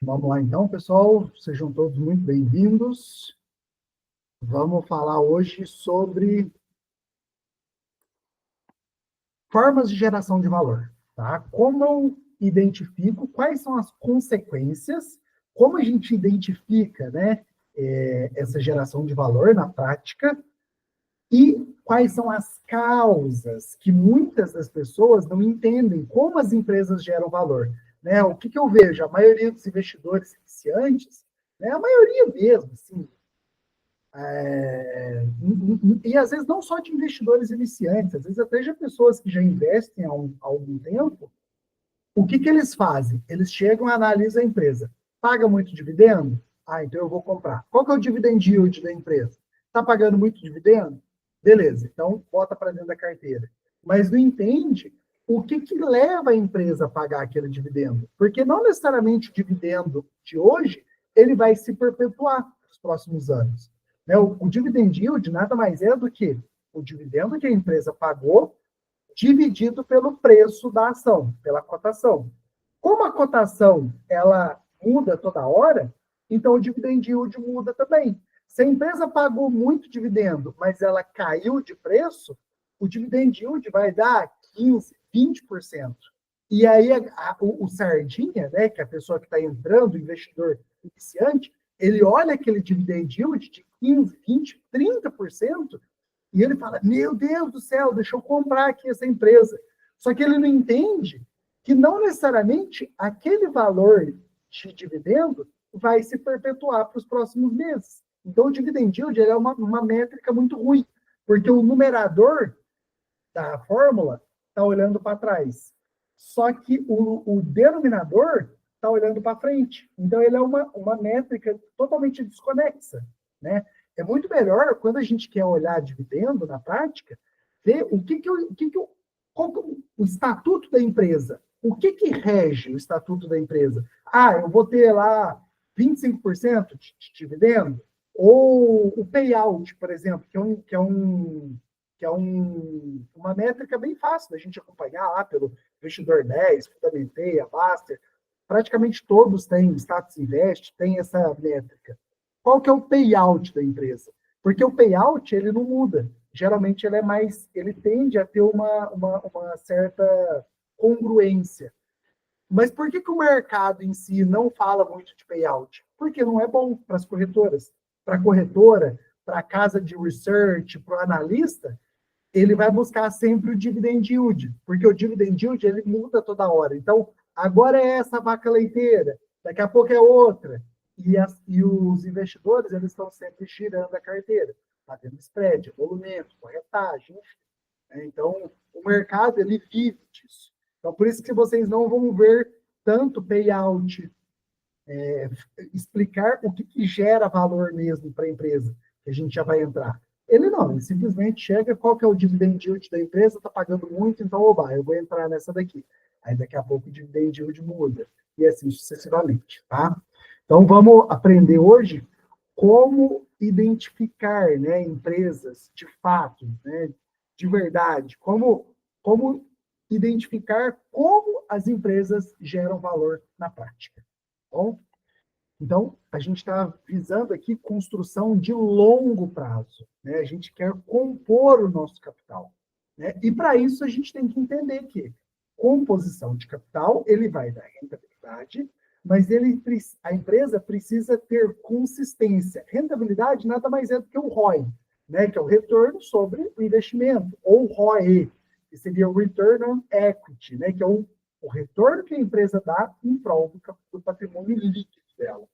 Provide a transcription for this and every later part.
Vamos lá então, pessoal, sejam todos muito bem-vindos. Vamos falar hoje sobre formas de geração de valor, tá? Como eu identifico, quais são as consequências, como a gente identifica, né, essa geração de valor na prática e quais são as causas que muitas das pessoas não entendem como as empresas geram valor, né? O que eu vejo? A maioria dos investidores iniciantes, né, a maioria mesmo, assim, e às vezes não só de investidores iniciantes, às vezes até de pessoas que já investem há algum tempo, o que eles fazem? Eles chegam e analisam a empresa. Paga muito dividendo? Ah, então eu vou comprar. Qual que é o dividend yield da empresa? Está pagando muito dividendo? Beleza, então bota para dentro da carteira. Mas não entende o que leva a empresa a pagar aquele dividendo. Porque não necessariamente o dividendo de hoje ele vai se perpetuar nos próximos anos. Né? O dividend yield nada mais é do que o dividendo que a empresa pagou dividido pelo preço da ação, pela cotação. Como a cotação ela muda toda hora, então o dividend yield muda também. Se a empresa pagou muito dividendo, mas ela caiu de preço, o dividend yield vai dar 15, 20%. E aí o sardinha, né, que é a pessoa que está entrando, o investidor iniciante, ele olha aquele dividend yield de 15, 20, 30%, e ele fala, meu Deus do céu, deixa eu comprar aqui essa empresa. Só que ele não entende que não necessariamente aquele valor de dividendo vai se perpetuar para os próximos meses. Então, o dividend yield é uma métrica muito ruim, porque o numerador da fórmula está olhando para trás. Só que o denominador está olhando para frente. Então, ele é uma métrica totalmente desconexa, né? É muito melhor, quando a gente quer olhar dividendo na prática, ver qual que é o estatuto da empresa. O que rege o estatuto da empresa? Ah, eu vou ter lá 25% de dividendo? Ou o payout, por exemplo, uma métrica bem fácil da gente acompanhar lá pelo Investidor 10, Fundamentei, a Baster. Praticamente todos têm, Status Invest, tem essa métrica. Qual que é o payout da empresa? Porque o payout, ele não muda. Geralmente, ele tende a ter uma certa congruência. Mas por que o mercado em si não fala muito de payout? Porque não é bom para as corretoras. Para a corretora, para a casa de research, para o analista, ele vai buscar sempre o dividend yield, porque o dividend yield ele muda toda hora. Então, agora é essa vaca leiteira, daqui a pouco é outra. E os investidores eles estão sempre girando a carteira, fazendo spread, emolumento, corretagem, enfim. Então, o mercado ele vive disso. Então, por isso que vocês não vão ver tanto payout, explicar o que gera valor mesmo para a empresa, que a gente já vai entrar. Ele simplesmente chega, qual que é o dividend yield da empresa, está pagando muito, então, oba, eu vou entrar nessa daqui. Aí, daqui a pouco, o dividend yield muda, e assim sucessivamente, tá? Então, vamos aprender hoje como identificar, né, empresas de fato, né, de verdade, como identificar como as empresas geram valor na prática. Bom? Então, a gente está visando aqui construção de longo prazo. Né? A gente quer compor o nosso capital. Né? E, para isso, a gente tem que entender que composição de capital, ele vai dar rentabilidade, mas a empresa precisa ter consistência. Rentabilidade nada mais é do que o ROI, né? Que é o retorno sobre o investimento, ou ROE, que seria o Return on Equity, né? Que é o retorno que a empresa dá em prol do patrimônio líquido dela.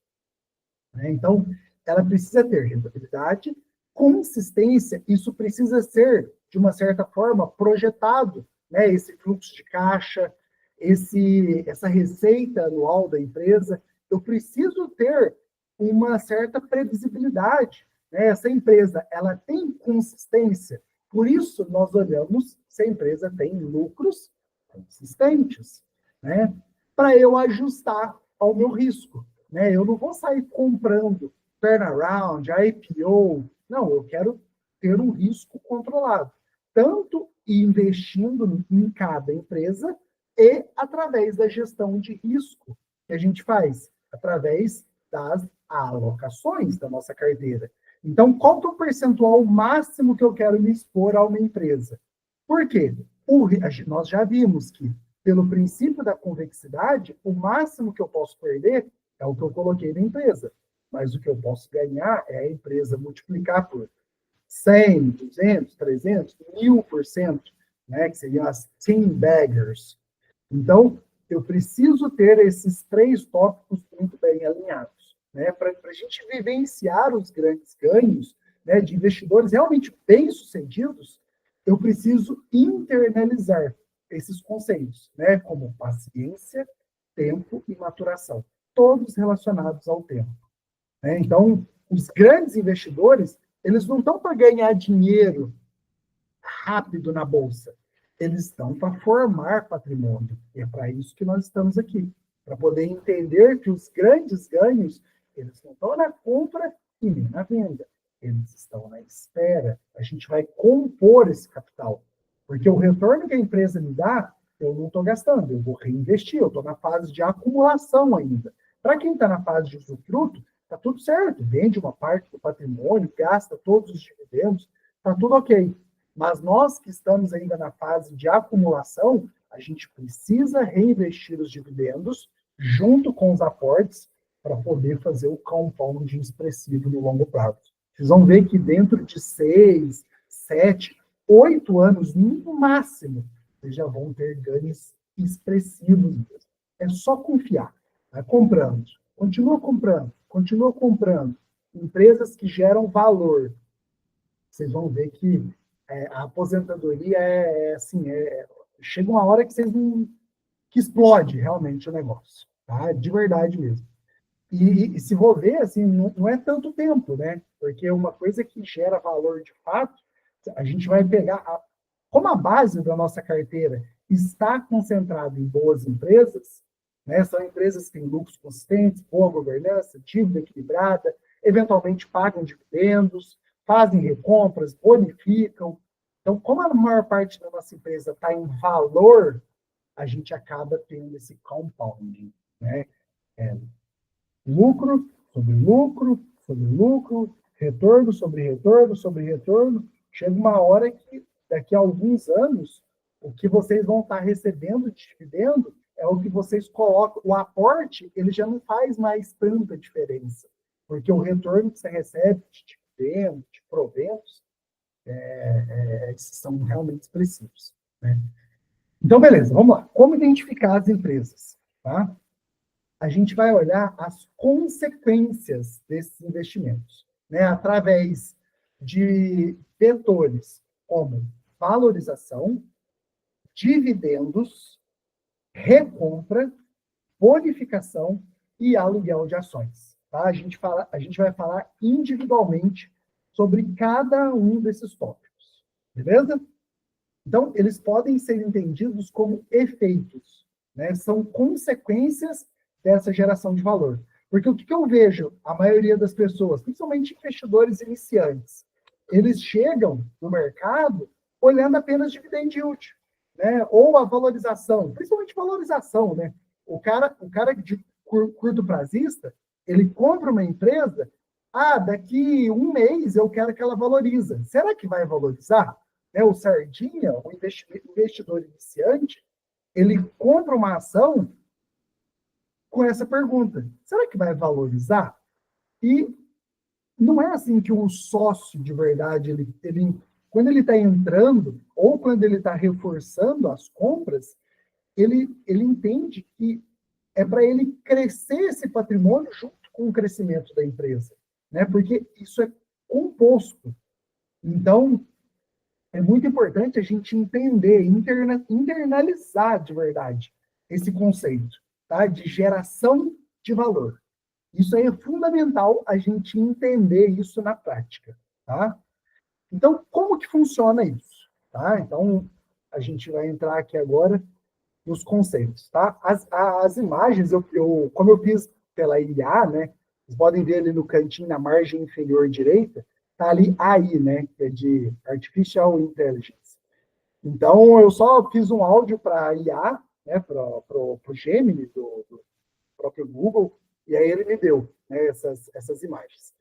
Né? Então, ela precisa ter rentabilidade, consistência, isso precisa ser, de uma certa forma, projetado, né? Esse fluxo de caixa, essa receita anual da empresa, eu preciso ter uma certa previsibilidade. Né? Essa empresa, ela tem consistência, por isso nós olhamos se a empresa tem lucros consistentes, né? Para eu ajustar ao meu risco. Né? Eu não vou sair comprando turnaround, IPO. Não, eu quero ter um risco controlado. Tanto investindo em cada empresa e através da gestão de risco que a gente faz. através das alocações da nossa carteira. Então, qual que é o percentual máximo que eu quero me expor a uma empresa? Por quê? Nós já vimos que, pelo princípio da convexidade, o máximo que eu posso perder é o que eu coloquei na empresa. Mas o que eu posso ganhar é a empresa multiplicar por 100, 200, 300, 1000%, né, que seriam as 10 baggers. Então, eu preciso ter esses 3 tópicos muito bem alinhados, né, para a gente vivenciar os grandes ganhos, né, de investidores realmente bem-sucedidos. Eu preciso internalizar esses conceitos, né, como paciência, tempo e maturação, todos relacionados ao tempo, né? Então, os grandes investidores, eles não estão para ganhar dinheiro rápido na bolsa, eles estão para formar patrimônio. E é para isso que nós estamos aqui, para poder entender que os grandes ganhos, eles não estão na compra e nem na venda, eles estão na espera. A gente vai compor esse capital, porque o retorno que a empresa me dá, eu não estou gastando, eu vou reinvestir, eu estou na fase de acumulação ainda. Para quem está na fase de usufruto, está tudo certo, vende uma parte do patrimônio, gasta todos os dividendos, está tudo ok. Mas nós que estamos ainda na fase de acumulação, a gente precisa reinvestir os dividendos junto com os aportes para poder fazer o compounding expressivo no longo prazo. Vocês vão ver que dentro de 6, 7, 8 anos, no máximo, vocês já vão ter ganhos expressivos mesmo. É só confiar, tá? Comprando. Continua comprando, continua comprando. Empresas que geram valor. Vocês vão ver que a aposentadoria chega uma hora que vocês não, que explode realmente o negócio, tá? De verdade mesmo. E se for ver, assim, não é tanto tempo, né? Porque uma coisa que gera valor de fato, a gente vai pegar, como a base da nossa carteira está concentrada em boas empresas, né? São empresas que têm lucros consistentes, boa governança, dívida equilibrada, eventualmente pagam dividendos, fazem recompras, bonificam. Então, como a maior parte da nossa empresa está em valor, a gente acaba tendo esse compounding, né? Lucro sobre lucro, sobre lucro, retorno sobre retorno, sobre retorno. Chega uma hora que, daqui a alguns anos, o que vocês vão estar recebendo de dividendo é o que vocês colocam. O aporte, ele já não faz mais tanta diferença, porque o retorno que você recebe de dividendo, de proventos, são realmente expressivos, né? Então, beleza, vamos lá. Como identificar as empresas, tá? A gente vai olhar as consequências desses investimentos, né, através de vetores como valorização, dividendos, recompra, bonificação e aluguel de ações. Tá? A gente vai falar individualmente sobre cada um desses tópicos, beleza? Então, eles podem ser entendidos como efeitos, né? São consequências dessa geração de valor. Porque o que eu vejo, a maioria das pessoas, principalmente investidores iniciantes, eles chegam no mercado olhando apenas dividend yield, né? Ou a valorização, principalmente valorização, né? O cara de curto prazista, ele compra uma empresa, daqui um mês eu quero que ela valorize. Será que vai valorizar? O Sardinha, o investidor iniciante, ele compra uma ação com essa pergunta: será que vai valorizar? E não é assim que o sócio de verdade, quando ele está entrando, ou quando ele está reforçando as compras, ele entende que é para ele crescer esse patrimônio junto com o crescimento da empresa, né? Porque isso é composto. Então, é muito importante a gente entender, internalizar de verdade esse conceito, tá? De geração de valor. Isso aí é fundamental a gente entender isso na prática, tá? Então, como que funciona isso? Tá? Então, a gente vai entrar aqui agora nos conceitos, tá? As imagens, como eu fiz pela IA, né? Vocês podem ver ali no cantinho, na margem inferior direita, tá ali AI, né? Que é de Artificial Intelligence. Então, eu só fiz um áudio para IA, né? Para o Gemini, do próprio Google, E aí ele me deu, né, essas imagens.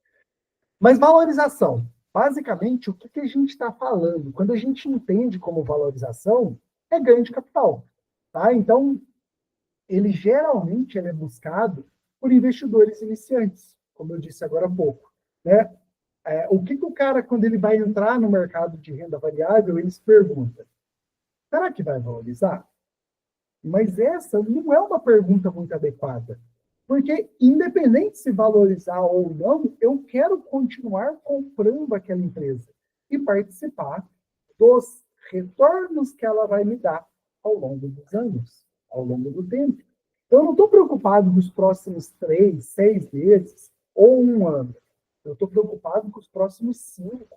Mas valorização, basicamente, o que a gente está falando? Quando a gente entende como valorização, é ganho de capital. Tá? Então, ele geralmente é buscado por investidores iniciantes, como eu disse agora há pouco. Né? O que o cara, quando ele vai entrar no mercado de renda variável, ele se pergunta, será que vai valorizar? Mas essa não é uma pergunta muito adequada. Porque, independente se valorizar ou não, eu quero continuar comprando aquela empresa e participar dos retornos que ela vai me dar ao longo dos anos, ao longo do tempo. Então, eu não estou preocupado com os próximos 3, 6 meses ou um ano. Eu estou preocupado com os próximos 5,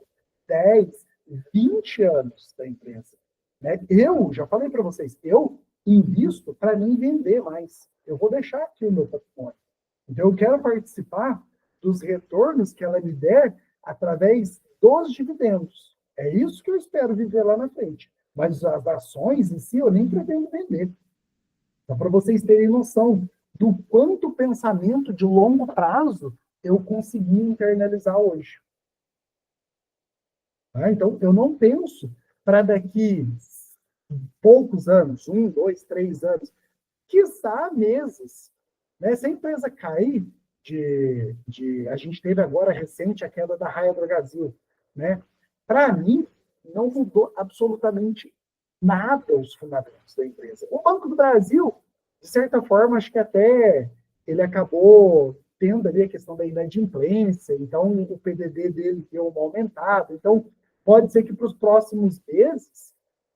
10, 20 anos da empresa. Né? Eu, já falei para vocês, eu invisto para mim vender mais. Eu vou deixar aqui o meu patrimônio. Então, eu quero participar dos retornos que ela me der através dos dividendos. É isso que eu espero viver lá na frente. Mas as ações em si eu nem pretendo vender. Então, para vocês terem noção do quanto pensamento de longo prazo eu consegui internalizar hoje. Tá? Então, eu não penso para daqui poucos anos, 1, 2, 3 anos, quiçá meses. Né? Se a empresa cair, a gente teve agora recente a queda da Raia Drogasil. Né? Para mim, não mudou absolutamente nada os fundamentos da empresa. O Banco do Brasil, de certa forma, acho que até ele acabou tendo ali a questão da inadimplência, então o PDD dele deu uma aumentada. Então, pode ser que para os próximos meses,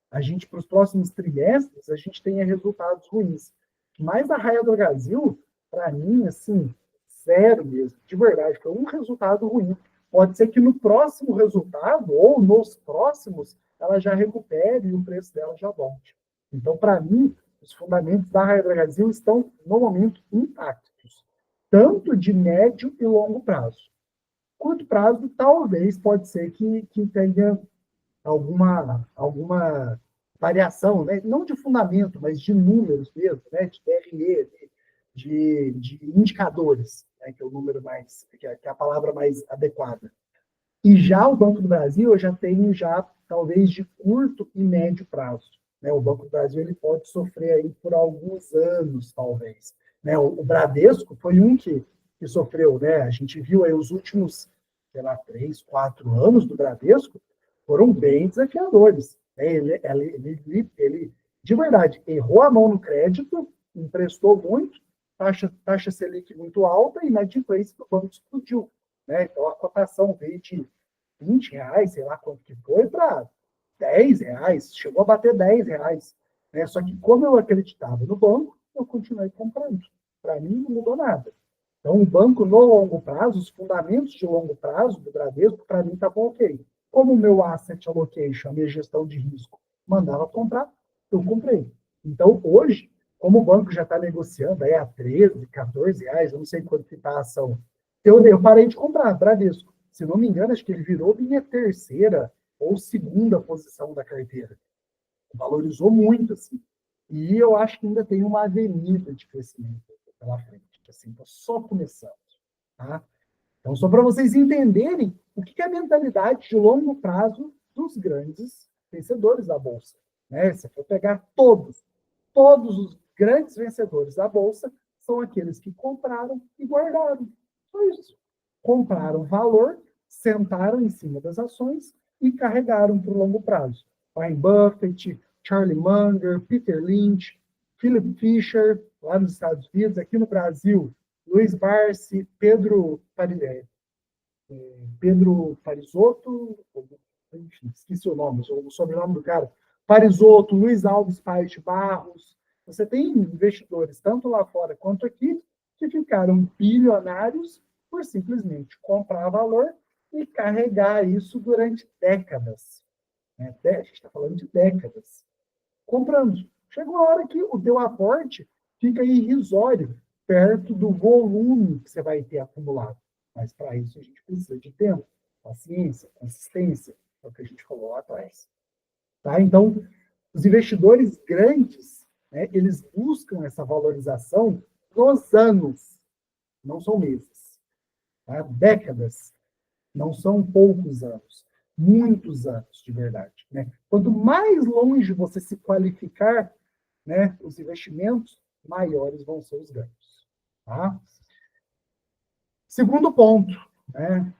para os próximos trimestres, a gente tenha resultados ruins. Mas a Raia do Brasil, para mim, assim, zero mesmo, de verdade, foi um resultado ruim. Pode ser que no próximo resultado, ou nos próximos, ela já recupere e o preço dela já volte. Então, para mim, os fundamentos da Raia do Brasil estão, no momento, intactos, tanto de médio e longo prazo. Curto prazo, talvez, pode ser que tenha alguma variação, né? Não de fundamento, mas de números mesmo, né? De DRE, de indicadores, né? Que é o número mais, que é a palavra mais adequada. E já o Banco do Brasil, eu já tenho talvez de curto e médio prazo. Né? O Banco do Brasil ele pode sofrer aí por alguns anos, talvez. Né? O Bradesco foi um que sofreu, né? A gente viu aí os últimos, sei lá, 3, 4 anos do Bradesco foram bem desafiadores. Né? Ele, de verdade, errou a mão no crédito, emprestou muito, taxa Selic muito alta e na inadimplência do banco explodiu. Né? Então, a cotação veio de R$ 20, sei lá quanto que foi, para R$ 10, chegou a bater R$ 10. Né? Só que, como eu acreditava no banco, eu continuei comprando. Para mim, não mudou nada. Então, o banco no longo prazo, os fundamentos de longo prazo do Bradesco, para mim, estavam ok. Como o meu asset allocation, a minha gestão de risco, mandava comprar, eu comprei. Então, hoje, como o banco já está negociando aí a R$ 13, R$ 14, eu não sei quanto que está a ação, eu parei de comprar, Bradesco. Se não me engano, acho que ele virou minha terceira ou segunda posição da carteira. Valorizou muito, assim. E eu acho que ainda tem uma avenida de crescimento pela frente. Assim, está só começando. Tá? Então, só para vocês entenderem o que é a mentalidade de longo prazo dos grandes vencedores da Bolsa. Né? Se for pegar todos os grandes vencedores da Bolsa são aqueles que compraram e guardaram. Só isso. Compraram valor, sentaram em cima das ações e carregaram para o longo prazo. Warren Buffett, Charlie Munger, Peter Lynch, Philip Fisher, lá nos Estados Unidos, aqui no Brasil, Luiz Barsi, Pedro Parisotto, enfim, esqueci o nome, o sobrenome do cara, Parisotto, Luiz Alves Paes de Barros. Você tem investidores, tanto lá fora quanto aqui, que ficaram bilionários por simplesmente comprar valor e carregar isso durante décadas. Né? A gente está falando de décadas. Comprando. Chega uma hora que o teu aporte fica irrisório, perto do volume que você vai ter acumulado. Mas para isso a gente precisa de tempo, paciência, consistência, é o que a gente falou lá atrás. Tá? Então, os investidores grandes, né, eles buscam essa valorização nos anos. não são meses, tá? Décadas, não são poucos anos, muitos anos, de verdade, né? Quanto mais longe você se qualificar, né, os investimentos, maiores vão ser os ganhos, tá? Segundo ponto, né?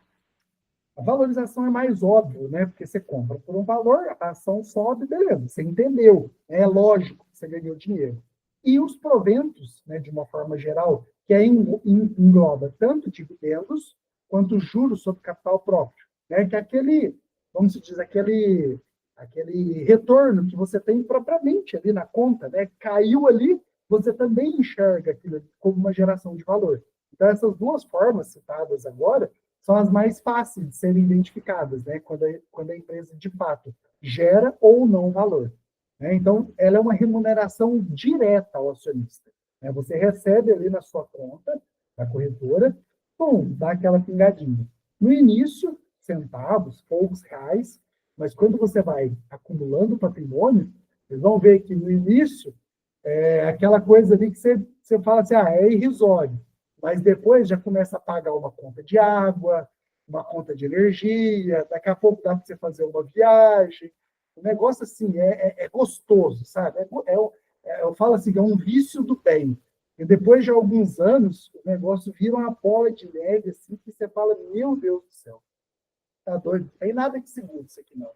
A valorização é mais óbvio, né? Porque você compra por um valor, a ação sobe, beleza, você entendeu. É lógico que você ganhou dinheiro. E os proventos, né, de uma forma geral, que aí engloba tanto dividendos quanto juros sobre capital próprio, né? Que é aquele, vamos dizer, aquele retorno que você tem propriamente ali na conta, né? Caiu ali, você também enxerga aquilo como uma geração de valor. Então, essas duas formas citadas agora são as mais fáceis de serem identificadas, né? Quando a empresa, de fato, gera ou não valor. Né? Então, ela é uma remuneração direta ao acionista. Né? Você recebe ali na sua conta, da corretora, pum, dá aquela pingadinha. No início, centavos, poucos reais, mas quando você vai acumulando patrimônio, vocês vão ver que no início é aquela coisa ali que você fala assim, é irrisório. Mas depois já começa a pagar uma conta de água, uma conta de energia, daqui a pouco dá para você fazer uma viagem. O negócio, assim, é gostoso, sabe? Eu falo assim, é um vício do bem. E depois de alguns anos, o negócio vira uma bola de neve, assim, que você fala, meu Deus do céu, tá doido? Não tem nada que segure isso aqui, não.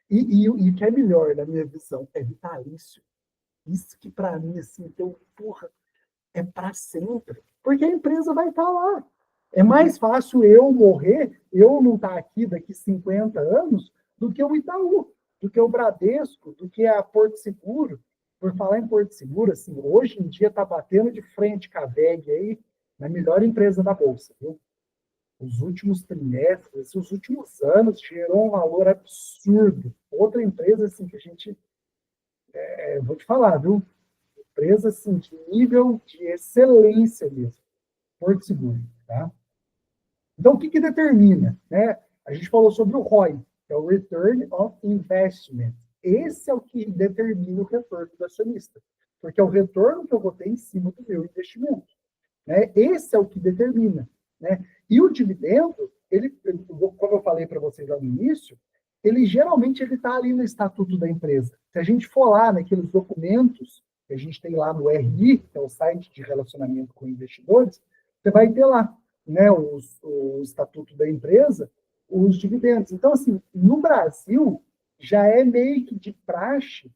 E o que é melhor, na minha visão, é vitalício. Isso que, para mim, assim, então, porra, é para sempre. Porque a empresa vai estar lá. É mais fácil eu morrer, eu não estar aqui daqui 50 anos, do que o Itaú, do que o Bradesco, do que a Porto Seguro. Por falar em Porto Seguro, assim, hoje em dia está batendo de frente com a VEG aí, na melhor empresa da Bolsa, viu? Os últimos trimestres, os últimos anos, gerou um valor absurdo. Outra empresa, assim, que a gente, vou te falar, viu? Empresa, assim, de nível de excelência mesmo. Porto Seguro, tá? Então, o que determina? Né? A gente falou sobre o ROI, que é o Return of Investment. Esse é o que determina o retorno do acionista, porque é o retorno que eu vou ter em cima do meu investimento. Né? Esse é o que determina. Né? E o dividendo, como eu falei para vocês lá no início, ele geralmente está ali no estatuto da empresa. Se a gente for lá naqueles documentos que a gente tem lá no RI, que é o site de relacionamento com investidores, você vai ter lá, né, o estatuto da empresa, os dividendos. Então, assim, no Brasil, já é meio que de praxe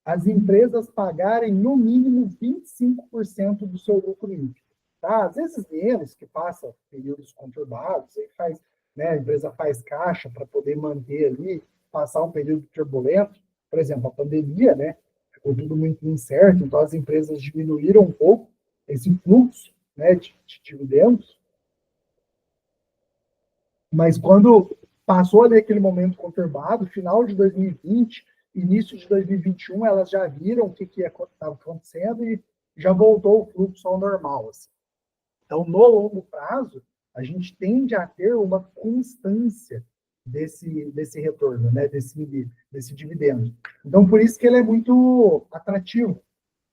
as empresas pagarem no mínimo 25% do seu lucro líquido. Tá? Às vezes menos, que passa períodos conturbados, aí faz, né, a empresa faz caixa para poder manter ali, passar um período turbulento. Por exemplo, a pandemia, né, ficou tudo muito incerto, então as empresas diminuíram um pouco esse fluxo, né, de dividendos, mas quando passou ali aquele momento conturbado, final de 2020, início de 2021, elas já viram o que estava acontecendo e já voltou o fluxo ao normal. Assim. Então, no longo prazo, a gente tende a ter uma constância desse retorno, né, desse dividendo. Então, por isso que ele é muito atrativo,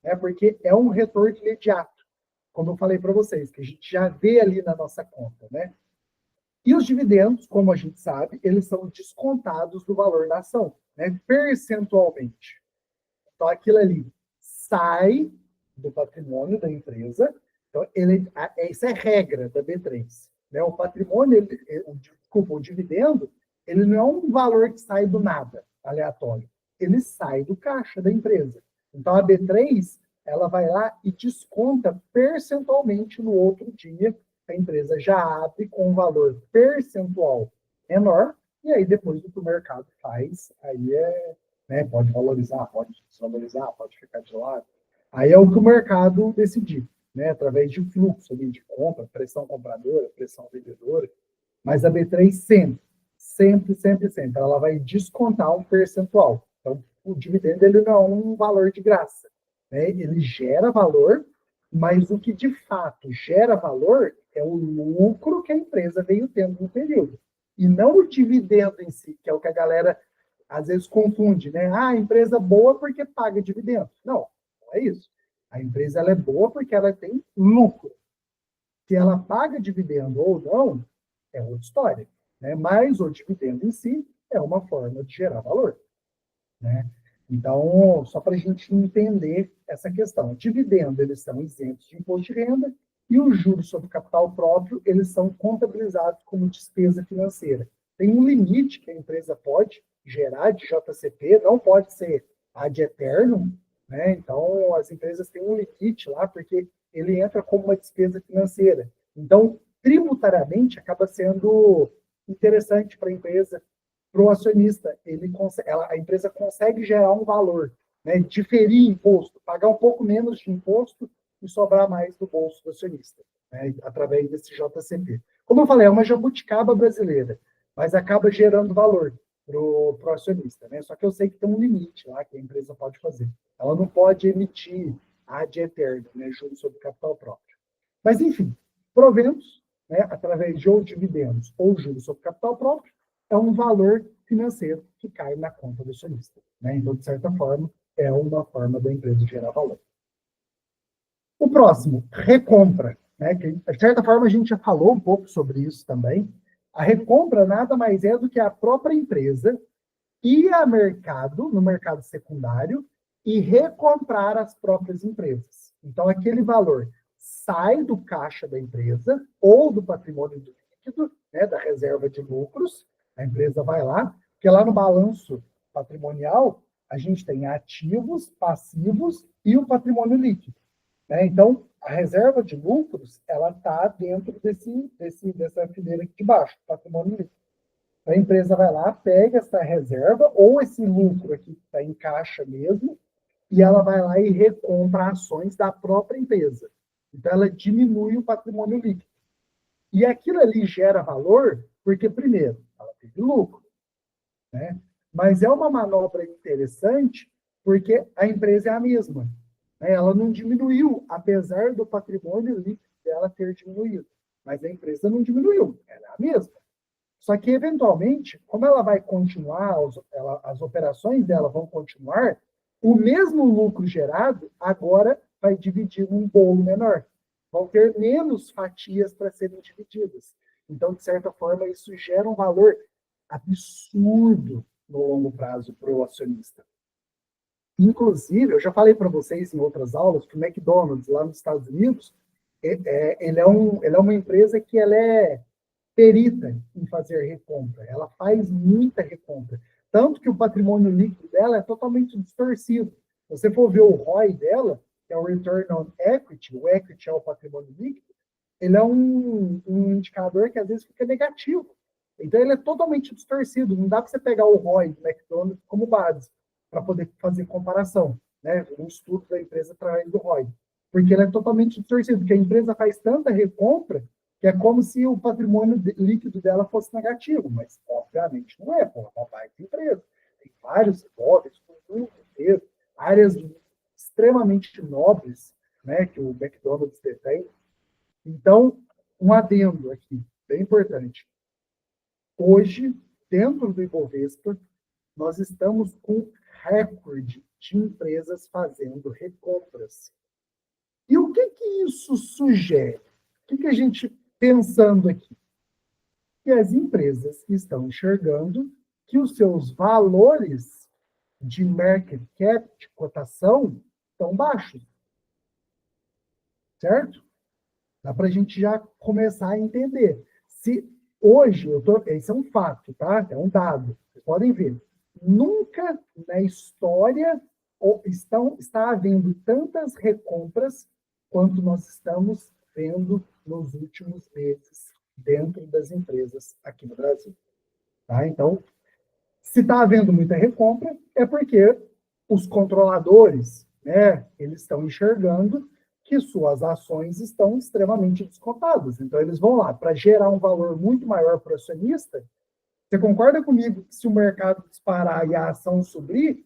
né, porque é um retorno imediato, como eu falei para vocês, que a gente já vê ali na nossa conta, né? E os dividendos, como a gente sabe, eles são descontados do valor da ação, né, percentualmente. Então, aquilo ali sai do patrimônio da empresa. Então, essa é a regra da B3. Né? O patrimônio, o dividendo, ele não é um valor que sai do nada, aleatório. Ele sai do caixa da empresa. Então, a B3, ela vai lá e desconta percentualmente no outro dia. A empresa já abre com um valor percentual menor, e aí depois o que o mercado faz, aí né, pode valorizar, pode desvalorizar, pode ficar de lado. Aí é o que o mercado decidir, né, através de fluxo ali, de compra, pressão compradora, pressão vendedora. Mas a B3 sempre, ela vai descontar um percentual. Então, o dividendo ele não é um valor de graça. Né? Ele gera valor, mas o que de fato gera valor é o lucro que a empresa veio tendo no período. E não o dividendo em si, que é o que a galera às vezes confunde, né? Ah, empresa boa porque paga dividendo. Não, não é isso. A empresa ela é boa porque ela tem lucro. Se ela paga dividendo ou não, é outra história, né? Mas o dividendo em si é uma forma de gerar valor, né? Então, só para a gente entender essa questão. Dividendo, eles são isentos de imposto de renda e os juros sobre capital próprio, eles são contabilizados como despesa financeira. Tem um limite que a empresa pode gerar de JCP, não pode ser ad eternum, né? Então, as empresas têm um limite lá, porque ele entra como uma despesa financeira. Então, tributariamente, acaba sendo interessante para a empresa, para o acionista, a empresa consegue gerar um valor, né? Diferir imposto, pagar um pouco menos de imposto e sobrar mais do bolso do acionista, né? Através desse JCP. Como eu falei, é uma jabuticaba brasileira, mas acaba gerando valor para o acionista, né? Só que eu sei que tem um limite lá que a empresa pode fazer. Ela não pode emitir ad eterno, né? Juros sobre capital próprio. Mas, enfim, proventos, né? Através de ou dividendos ou juros sobre capital próprio, é um valor financeiro que cai na conta do acionista, né? Então, de certa forma, é uma forma da empresa gerar valor. O próximo, recompra, né? Que, de certa forma, a gente já falou um pouco sobre isso também. A recompra nada mais é do que a própria empresa ir a mercado, no mercado secundário, e recomprar as próprias empresas. Então, aquele valor sai do caixa da empresa ou do patrimônio líquido, né, da reserva de lucros. A empresa vai lá, porque lá no balanço patrimonial, a gente tem ativos, passivos e o patrimônio líquido, né? Então, a reserva de lucros, ela está dentro dessa fileira aqui de baixo, patrimônio líquido. A empresa vai lá, pega essa reserva, ou esse lucro aqui que está em caixa mesmo, e ela vai lá e recompra ações da própria empresa. Então, ela diminui o patrimônio líquido. E aquilo ali gera valor, porque, primeiro, ela teve lucro, né? Mas é uma manobra interessante, porque a empresa é a mesma, né? Ela não diminuiu, apesar do patrimônio líquido dela ter diminuído. Mas a empresa não diminuiu, ela é a mesma. Só que, eventualmente, como ela vai continuar, as operações dela vão continuar, o mesmo lucro gerado agora vai dividir num bolo menor. Vão ter menos fatias para serem divididas. Então, de certa forma, isso gera um valor absurdo no longo prazo para o acionista. Inclusive, eu já falei para vocês em outras aulas que o McDonald's, lá nos Estados Unidos, ele é uma empresa que ela é perita em fazer recompra. Ela faz muita recompra. Tanto que o patrimônio líquido dela é totalmente distorcido. Se você for ver o ROI dela, que é o Return on Equity, o equity é o patrimônio líquido, ele é um indicador que às vezes fica negativo. Então ele é totalmente distorcido. Não dá para você pegar o ROI do McDonald's como base para poder fazer comparação, né? Um estudo da empresa através do ROI. Porque ele é totalmente distorcido, porque a empresa faz tanta recompra que é como se o patrimônio líquido dela fosse negativo, mas obviamente não é, pô, é uma baita empresa. Tem vários imóveis, mundo inteiro, áreas extremamente nobres, né, que o McDonald's detém. Então, um adendo aqui, bem importante. Hoje, dentro do Ibovespa, nós estamos com recorde de empresas fazendo recompras. E o que isso sugere? O que a gente pensando aqui? Que as empresas estão enxergando que os seus valores de market cap, de cotação, estão baixos. Certo? Dá para a gente já começar a entender. Se hoje, esse é um fato, tá? É um dado. Vocês podem ver. Nunca na história está havendo tantas recompras quanto nós estamos vendo nos últimos meses dentro das empresas aqui no Brasil. Tá? Então, se está havendo muita recompra, é porque os controladores, né, eles estão enxergando que suas ações estão extremamente descontadas. Então, eles vão lá para gerar um valor muito maior para o acionista. Você concorda comigo que se o mercado disparar e a ação subir,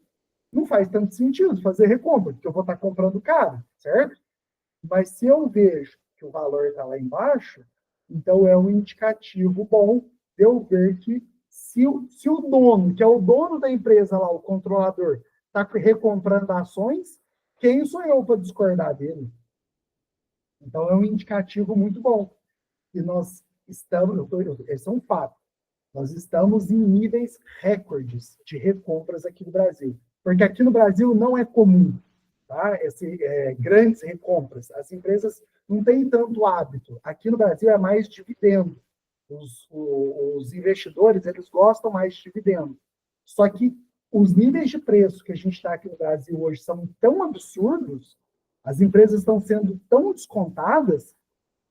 não faz tanto sentido fazer recompra, porque eu vou estar comprando caro, certo? Mas se eu vejo que o valor está lá embaixo, então é um indicativo bom de eu ver que se o dono, que é o dono da empresa lá, o controlador, está recomprando ações, quem sou eu para discordar dele? Então, é um indicativo muito bom. E nós estamos, esse é um fato, nós estamos em níveis recordes de recompras aqui no Brasil. Porque aqui no Brasil não é comum, tá? Grandes recompras. As empresas não têm tanto hábito. Aqui no Brasil é mais dividendo. Os investidores, eles gostam mais de dividendo. Só que os níveis de preço que a gente está aqui no Brasil hoje são tão absurdos, as empresas estão sendo tão descontadas,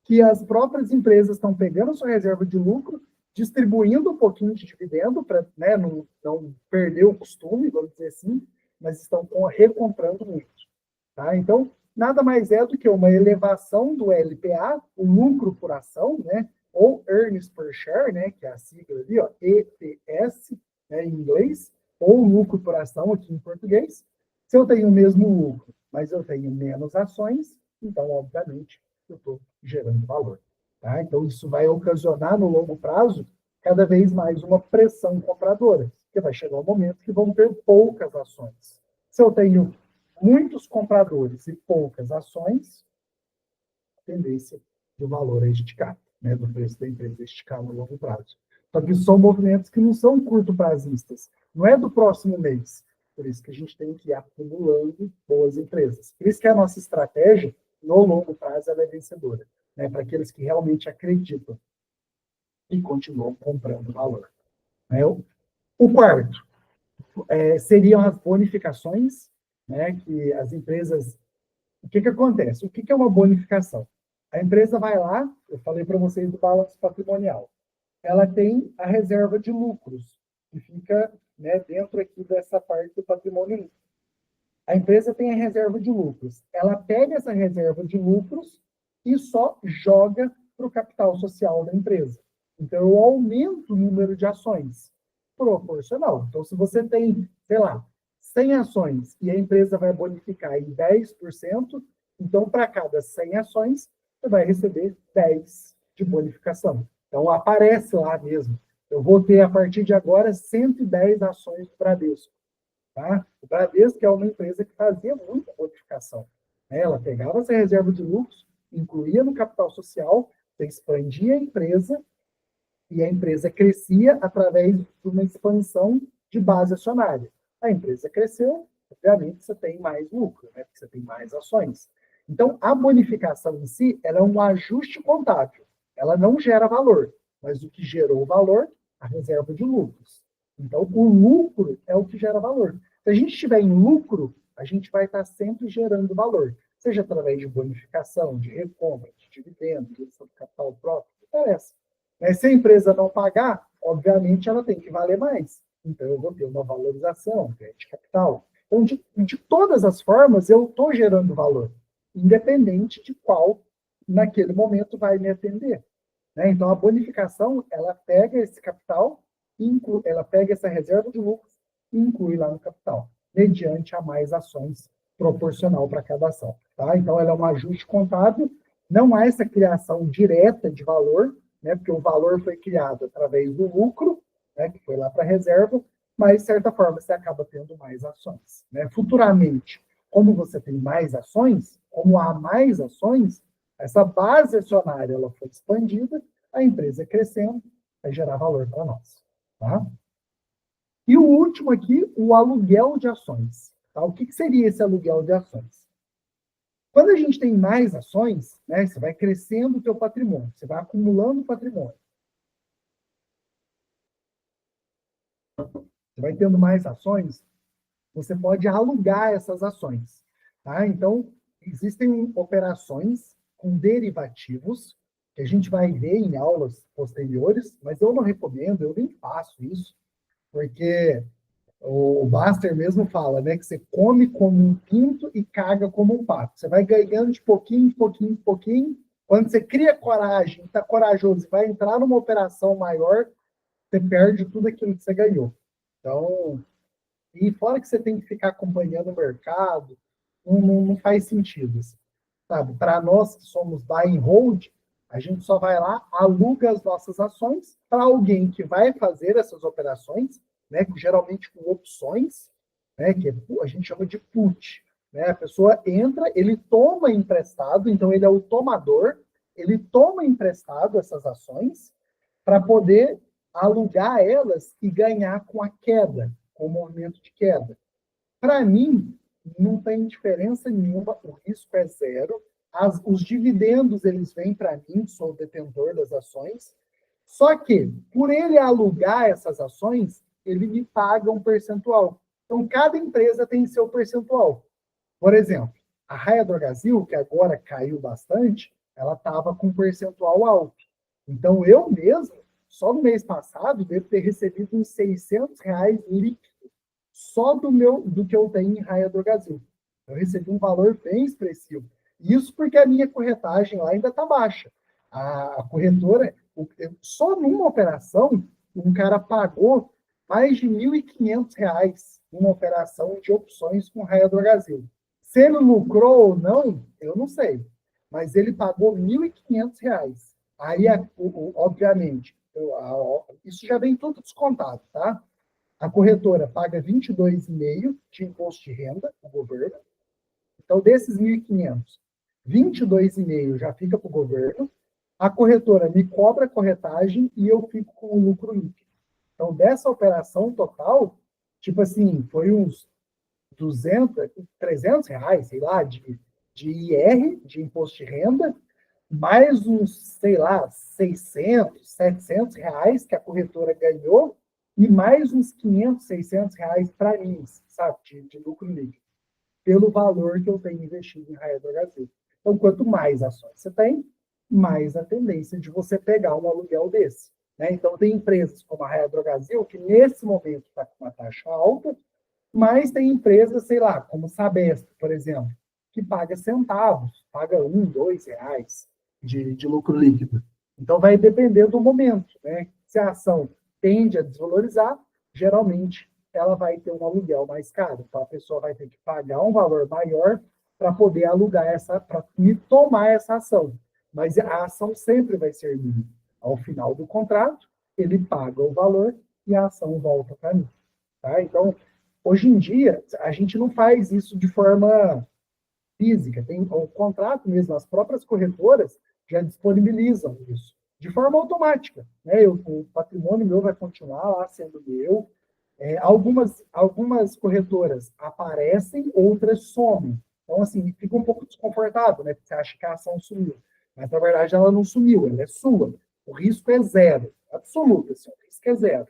que as próprias empresas estão pegando a sua reserva de lucro, distribuindo um pouquinho de dividendo para, né, não perder o costume, vamos dizer assim, mas estão recomprando muito. Tá? Então, nada mais é do que uma elevação do LPA, o lucro por ação, né, ou Earnings Per Share, né, que é a sigla ali, ó, EPS, né, em inglês, ou lucro por ação aqui em português. Se eu tenho o mesmo lucro, mas eu tenho menos ações, então, obviamente, eu estou gerando valor. Tá? Então, isso vai ocasionar, no longo prazo, cada vez mais uma pressão compradora, porque vai chegar um momento que vão ter poucas ações. Se eu tenho muitos compradores e poucas ações, a tendência do valor é esticar, né, do preço da empresa esticar no longo prazo. Só que são movimentos que não são curto-prazistas, não é do próximo mês. Por isso que a gente tem que ir acumulando boas empresas. Por isso que a nossa estratégia, no longo prazo, ela é vencedora, né, para aqueles que realmente acreditam e continuam comprando valor. Né? O quarto seriam as bonificações, né, que as empresas... O que acontece? O que é uma bonificação? A empresa vai lá, eu falei para vocês do balanço patrimonial, ela tem a reserva de lucros, que fica, né, dentro aqui dessa parte do patrimônio. A empresa tem a reserva de lucros. Ela pega essa reserva de lucros e só joga para o capital social da empresa. Então, eu aumento o número de ações proporcional. Então, se você tem, sei lá, 100 ações e a empresa vai bonificar em 10%, então, para cada 100 ações, você vai receber 10 de bonificação. Então, aparece lá mesmo. Eu vou ter, a partir de agora, 110 ações do Bradesco. Tá? O Bradesco é uma empresa que fazia muita bonificação. Né? Ela pegava essa reserva de lucros, incluía no capital social, expandia a empresa, e a empresa crescia através de uma expansão de base acionária. A empresa cresceu, obviamente você tem mais lucro, né? Porque você tem mais ações. Então, a bonificação em si, ela é um ajuste contábil. Ela não gera valor, mas o que gerou valor, a reserva de lucros. Então, o lucro é o que gera valor. Se a gente estiver em lucro, a gente vai estar sempre gerando valor, seja através de bonificação, de recompra, de dividendos, de capital próprio, não interessa. Se a empresa não pagar, obviamente ela tem que valer mais. Então, eu vou ter uma valorização, de capital. Então, de todas as formas, eu estou gerando valor, independente de qual, naquele momento, vai me atender. Né? Então, a bonificação, ela pega esse capital, ela pega essa reserva de lucros e inclui lá no capital, mediante a mais ações proporcional para cada ação. Tá? Então, ela é um ajuste contábil, não há essa criação direta de valor, né, porque o valor foi criado através do lucro, né, que foi lá para a reserva, mas, de certa forma, você acaba tendo mais ações. Né? Futuramente, como você tem mais ações, como há mais ações, essa base acionária ela foi expandida, a empresa crescendo, vai gerar valor para nós. Tá? E o último aqui, o aluguel de ações. Tá? O que seria esse aluguel de ações? Quando a gente tem mais ações, né, você vai crescendo o teu patrimônio, você vai acumulando patrimônio. Você vai tendo mais ações, você pode alugar essas ações. Tá? Então, existem operações com derivativos, que a gente vai ver em aulas posteriores, mas eu não recomendo, eu nem faço isso, porque o Buster mesmo fala, né, que você come como um pinto e caga como um pato. Você vai ganhando de pouquinho, de pouquinho, de pouquinho. Quando você cria coragem, está corajoso, vai entrar numa operação maior, você perde tudo aquilo que você ganhou. Então, e fora que você tem que ficar acompanhando o mercado, não faz sentido. Sabe? Para nós que somos buy and hold, a gente só vai lá, aluga as nossas ações para alguém que vai fazer essas operações, né, geralmente com opções, né, que a gente chama de put. né? A pessoa entra, ele toma emprestado, então ele é o tomador, ele toma emprestado essas ações para poder alugar elas e ganhar com a queda, com o movimento de queda. Para mim, não tem diferença nenhuma, o risco é zero, os dividendos eles vêm para mim, sou o detentor das ações, só que, por ele alugar essas ações, ele me paga um percentual. Então, cada empresa tem seu percentual. Por exemplo, a Raia Drogasil, que agora caiu bastante, ela estava com um percentual alto. Então, eu mesmo, só no mês passado, devo ter recebido uns R$ 600 líquidos só do que eu tenho em Raia Drogasil. Eu recebi um valor bem expressivo. Isso porque a minha corretagem lá ainda está baixa. A corretora, só numa operação, um cara pagou mais de R$ 1.500 numa operação de opções com Raia Drogasil. Se ele lucrou ou não, eu não sei. Mas ele pagou R$ 1.500. Aí, obviamente, isso já vem tudo descontado, tá? A corretora paga 22,5% de imposto de renda para o governo. Então, desses 1.500, 22,5% já fica para o governo. A corretora me cobra a corretagem e eu fico com o lucro líquido. Então, dessa operação total, tipo assim, foi uns 200, R$ 300, sei lá, de IR, de imposto de renda, mais uns, sei lá, 600, R$ 700 que a corretora ganhou, e mais uns R$ 500, R$ 600 para mim, sabe, de lucro líquido, pelo valor que eu tenho investido em Raia Drogasil. Então, quanto mais ações você tem, mais a tendência de você pegar um aluguel desse. Né? Então, tem empresas como a Raia Drogasil, que nesse momento está com uma taxa alta, mas tem empresas, sei lá, como Sabesp, por exemplo, que paga centavos, paga R$ 1, R$ 2 de lucro líquido. Então, vai depender do momento. Né? Se a ação tende a desvalorizar, geralmente ela vai ter um aluguel mais caro. Então, a pessoa vai ter que pagar um valor maior para poder alugar para me tomar essa ação. Mas a ação sempre vai ser minha. Ao final do contrato, ele paga o valor e a ação volta para mim. Tá? Então, hoje em dia, a gente não faz isso de forma física. Tem o contrato mesmo, as próprias corretoras já disponibilizam isso de forma automática. Né? O patrimônio meu vai continuar lá sendo meu. Algumas corretoras aparecem, outras somem. Então, assim, fica um pouco desconfortável, né? Porque você acha que a ação sumiu. Mas, na verdade, ela não sumiu, ela é sua. O risco é zero, absoluto, assim, o risco é zero.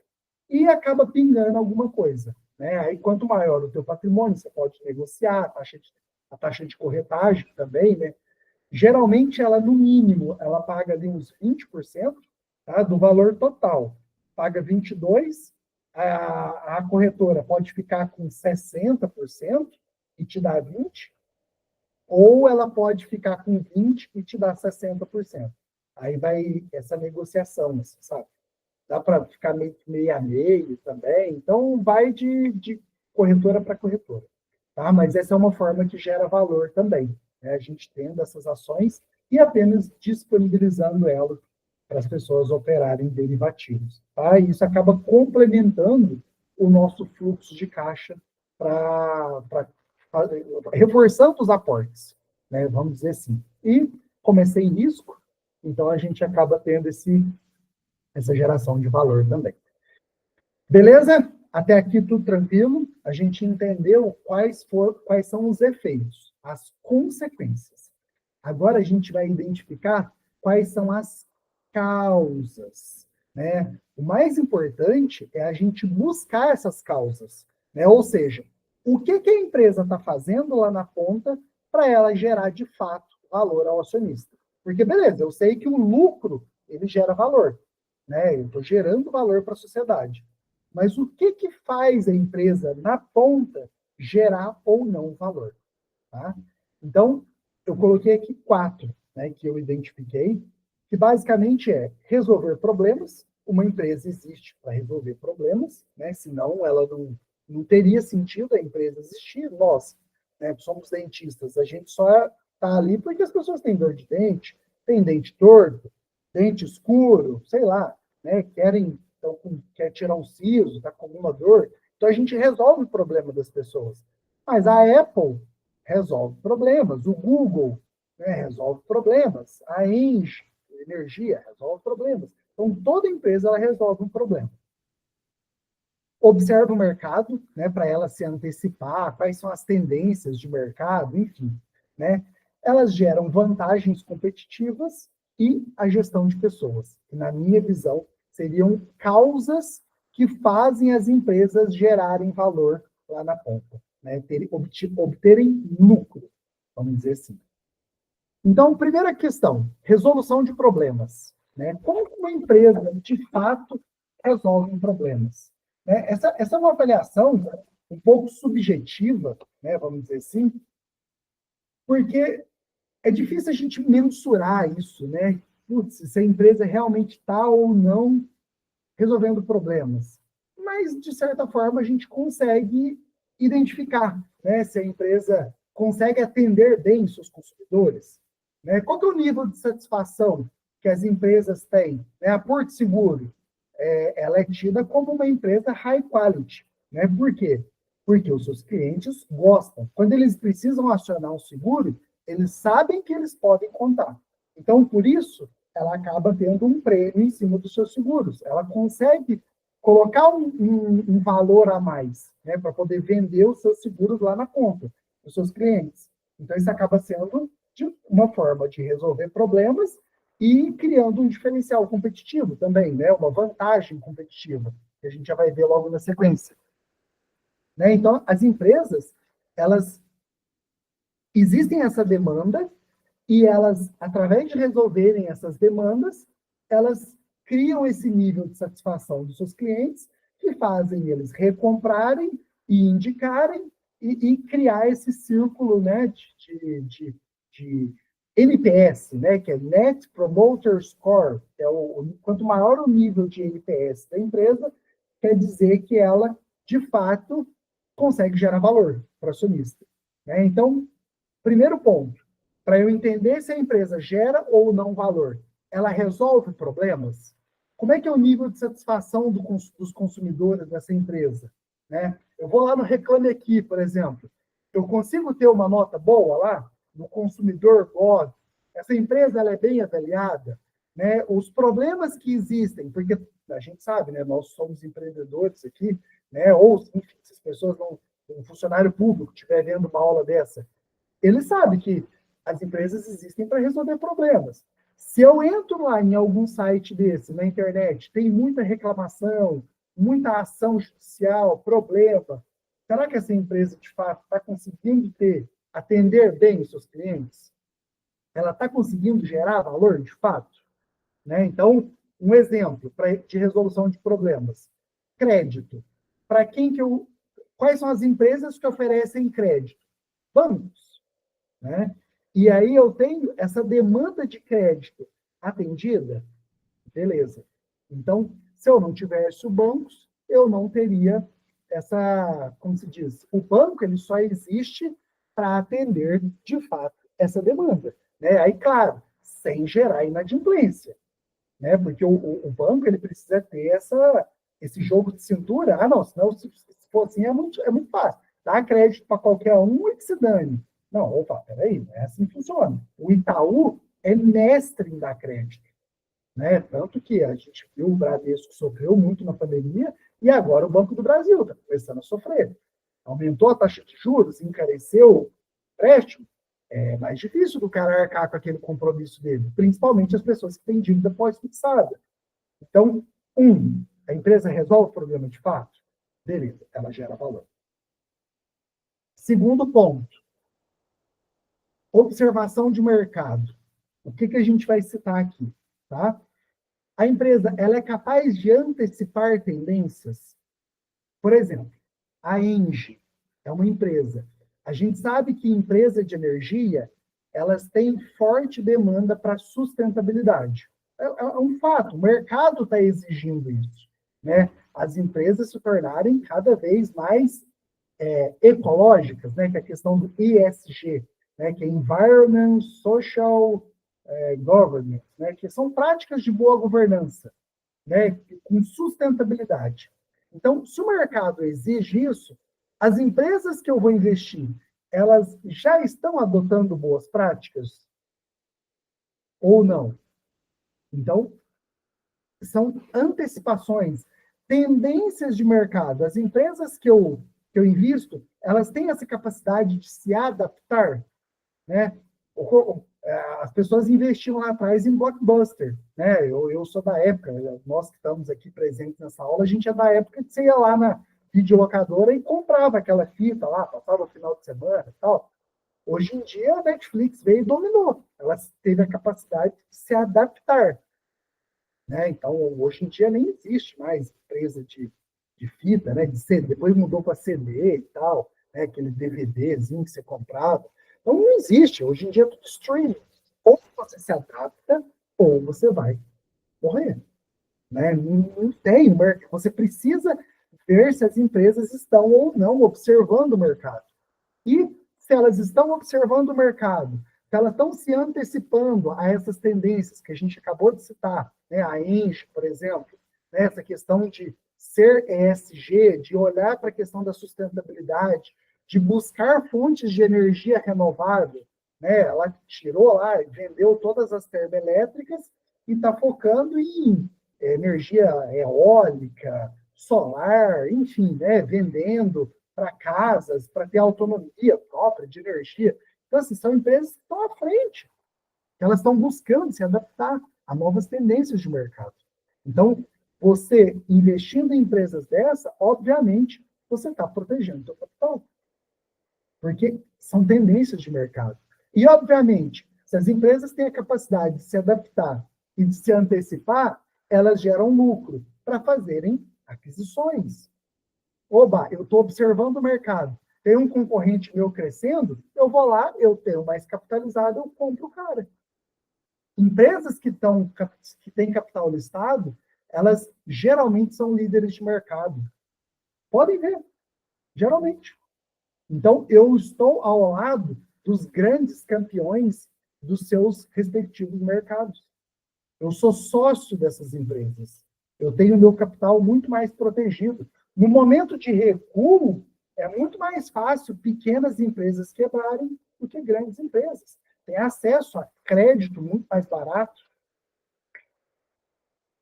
E acaba pingando alguma coisa. Né? Aí, quanto maior o teu patrimônio, você pode negociar a taxa de corretagem também, né? Geralmente, ela, no mínimo, ela paga ali uns 20%, tá, do valor total. Paga 22%, a corretora pode ficar com 60% e te dar 20%, ou ela pode ficar com 20% e te dar 60%. Aí vai essa negociação, sabe? Dá para ficar meio a meio também. Então, vai de corretora para corretora. Tá? Mas essa é uma forma que gera valor também. Né? A gente tendo essas ações e apenas disponibilizando elas para as pessoas operarem derivativos. Tá? E isso acaba complementando o nosso fluxo de caixa para reforçando os aportes, né? Vamos dizer assim. E comecei em risco, então a gente acaba tendo essa geração de valor também. Beleza? Até aqui tudo tranquilo. A gente entendeu quais são os efeitos, as consequências. Agora a gente vai identificar quais são as causas. Né? O mais importante é a gente buscar essas causas. Né? Ou seja, o que a empresa está fazendo lá na ponta para ela gerar de fato valor ao acionista. Porque, beleza, eu sei que o lucro ele gera valor. Né? Eu estou gerando valor para a sociedade. Mas o que faz a empresa, na ponta, gerar ou não valor? Tá? Então, eu coloquei aqui 4, né, que eu identifiquei, que basicamente é resolver problemas. Uma empresa existe para resolver problemas, né? Senão ela não teria sentido a empresa existir. Nós, né, somos dentistas, a gente só está ali porque as pessoas têm dor de dente, têm dente torto, dente escuro, sei lá, né, então, quer tirar um siso, está com alguma dor. Então, a gente resolve o problema das pessoas. Mas a Apple resolve problemas. O Google, né, resolve problemas. A Engie, energia, resolve problemas. Então, toda empresa ela resolve um problema. Observa o mercado, né, para ela se antecipar, quais são as tendências de mercado, enfim, né? Elas geram vantagens competitivas e a gestão de pessoas, que, na minha visão, seriam causas que fazem as empresas gerarem valor lá na ponta, né? Obterem lucro, vamos dizer assim. Então, primeira questão, resolução de problemas, né? Como uma empresa, de fato, resolve problemas? Né? Essa é uma avaliação um pouco subjetiva, né, vamos dizer assim, porque é difícil a gente mensurar isso, né? Putz, se a empresa realmente está ou não resolvendo problemas. Mas, de certa forma, a gente consegue identificar, né, se a empresa consegue atender bem seus consumidores. Né? Qual que é o nível de satisfação que as empresas têm? Né? A Porto Seguro, ela é tida como uma empresa high quality. Né? Por quê? Porque os seus clientes gostam. Quando eles precisam acionar um seguro, eles sabem que eles podem contar. Então, por isso, ela acaba tendo um prêmio em cima dos seus seguros. Ela consegue colocar um valor a mais, né, para poder vender os seus seguros lá na conta, dos seus clientes. Então, isso acaba sendo uma forma de resolver problemas e criando um diferencial competitivo também, né, uma vantagem competitiva, que a gente já vai ver logo na sequência. Né? Então, as empresas, elas existem essa demanda e elas, através de resolverem essas demandas, elas criam esse nível de satisfação dos seus clientes, que fazem eles recomprarem e indicarem e criar esse círculo, né, de NPS, né, que é Net Promoter Score, que é quanto maior o nível de NPS da empresa, quer dizer que ela, de fato, consegue gerar valor para o acionista. Né? Então, primeiro ponto, para eu entender se a empresa gera ou não valor, ela resolve problemas? Como é que é o nível de satisfação dos consumidores dessa empresa? Né? Eu vou lá no Reclame Aqui, por exemplo. Eu consigo ter uma nota boa lá no consumidor Gov? Essa empresa ela é bem avaliada? Né? Os problemas que existem, porque a gente sabe, né? Nós somos empreendedores aqui, né? Ou, enfim, se as pessoas não, um funcionário público estiver vendo uma aula dessa, ele sabe que as empresas existem para resolver problemas. Se eu entro lá em algum site desse, na internet, tem muita reclamação, muita ação judicial, problema, será que essa empresa, de fato, está conseguindo atender bem os seus clientes? Ela está conseguindo gerar valor, de fato? Né? Então, um exemplo de resolução de problemas. Crédito. Para quem que eu... Quais são as empresas que oferecem crédito? Bancos. Né? E aí eu tenho essa demanda de crédito atendida, beleza. Então, se eu não tivesse o banco, eu não teria essa, como se diz, o banco ele só existe para atender, de fato, essa demanda. Né? Aí, claro, sem gerar inadimplência, né? Porque o banco ele precisa ter esse jogo de cintura. Ah, não, senão se for assim é muito fácil. Dá crédito para qualquer um e que se dane. Não, opa, peraí, não é assim que funciona. O Itaú é mestre em dar crédito. Né? Tanto que a gente viu o Bradesco sofreu muito na pandemia e agora o Banco do Brasil está começando a sofrer. Aumentou a taxa de juros, encareceu o empréstimo, é mais difícil do cara arcar com aquele compromisso dele, principalmente as pessoas que têm dívida pós-fixada. Então, a empresa resolve o problema de fato? Beleza, ela gera valor. Segundo ponto, observação de mercado. O que a gente vai citar aqui? Tá? A empresa ela é capaz de antecipar tendências? Por exemplo, a Engie é uma empresa. A gente sabe que empresa de energia, elas têm forte demanda para sustentabilidade. É um fato, o mercado está exigindo isso. Né? As empresas se tornarem cada vez mais ecológicas, né? Que é a questão do ESG, né? Que é Environment, Social Governance, né? Que são práticas de boa governança, né? Com sustentabilidade. Então, se o mercado exige isso, as empresas que eu vou investir elas já estão adotando boas práticas ou não? Então, são antecipações, tendências de mercado. As empresas que eu invisto, elas têm essa capacidade de se adaptar, né? As pessoas investiam lá atrás em blockbuster, né? Eu sou da época, nós que estamos aqui presentes nessa aula, a gente é da época que você ia lá na videolocadora e comprava aquela fita lá, passava o final de semana e tal. Hoje em dia, a Netflix veio e dominou. Ela teve a capacidade de se adaptar, né? Então, hoje em dia nem existe mais empresa de fita, né? De CD, depois mudou para CD e tal, né? Aquele DVDzinho que você comprava. Então, não existe. Hoje em dia é tudo streaming. Ou você se adapta, ou você vai morrer, né? Não tem. Você precisa ver se as empresas estão ou não observando o mercado. E se elas estão observando o mercado, se elas estão se antecipando a essas tendências que a gente acabou de citar, né, a Engie, por exemplo, né, essa questão de ser ESG, de olhar para a questão da sustentabilidade, de buscar fontes de energia renovável, né, ela tirou lá, vendeu todas as termoelétricas e está focando em energia eólica, solar, enfim, né, vendendo para casas, para ter autonomia própria de energia. Então, assim, são empresas que estão à frente. Elas estão buscando se adaptar a novas tendências de mercado. Então, você investindo em empresas dessa, obviamente, você está protegendo o seu capital. Porque são tendências de mercado. E, obviamente, se as empresas têm a capacidade de se adaptar e de se antecipar, elas geram lucro para fazerem aquisições. Oba, eu estou observando o mercado. Tem um concorrente meu crescendo, eu vou lá, eu tenho mais capitalizado, eu compro o cara. Empresas que têm capital listado, elas geralmente são líderes de mercado. Podem ver, geralmente. Então, eu estou ao lado dos grandes campeões dos seus respectivos mercados. Eu sou sócio dessas empresas. Eu tenho meu capital muito mais protegido. No momento de recuo, é muito mais fácil pequenas empresas quebrarem do que grandes empresas. Tem acesso a crédito muito mais barato.